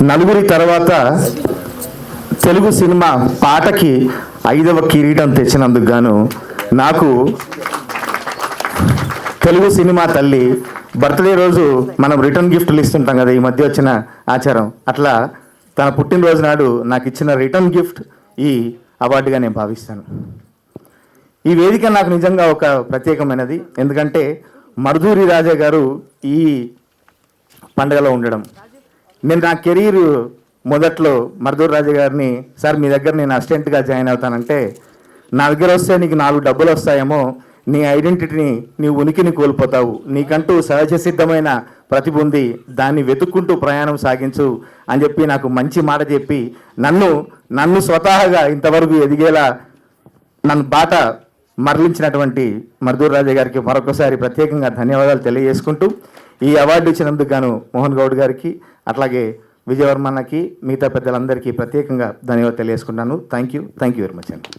నలుగురి తర్వాత తెలుగు సినిమా పాటకి 5వ కిరీటం తెచ్చినందుకు గాను నాకు తెలుగు సినిమా తల్లి బర్త్డే రోజు మనం రిటర్న్ గిఫ్ట్లు ఇస్తుంటాం కదా, ఈ మధ్య వచ్చిన ఆచారం, అట్లా తన పుట్టినరోజు నాడు నాకు ఇచ్చిన రిటర్న్ గిఫ్ట్ ఈ అవార్డుగా నేను భావిస్తాను. ఈ వేదిక నాకు నిజంగా ఒక ప్రత్యేకమైనది. ఎందుకంటే మరుదూరి రాజా గారు ఈ పండుగలో ఉండడం, నేను నా కెరీర్ మొదట్లో మరుదూరి రాజా గారిని, సార్ మీ దగ్గర నేను అసిస్టెంట్గా జాయిన్ అవుతానంటే, నా దగ్గర వస్తే నీకు 4 డబ్బులు వస్తాయేమో, నీ ఐడెంటిటీని, నీ ఉనికిని కోల్పోతావు, నీకంటూ సహజ సిద్ధమైన ప్రతిభ ఉంది, దాన్ని వెతుక్కుంటూ ప్రయాణం సాగించు అని చెప్పి నాకు మంచి మాట చెప్పి నన్ను స్వతహాగా ఇంతవరకు ఎదిగేలా నన్ను బాట మరలించినటువంటి మరుదూరి రాజా గారికి మరొకసారి ప్రత్యేకంగా ధన్యవాదాలు తెలియజేసుకుంటూ, ఈ అవార్డు ఇచ్చినందుకు గాను మోహన్ గౌడ్ గారికి, అట్లాగే విజయవర్మన్నకి, మిగతా పెద్దలందరికీ ప్రత్యేకంగా ధన్యవాదాలు తెలియజేసుకుంటాను. థ్యాంక్ యూ వెరీ మచ్ అండి.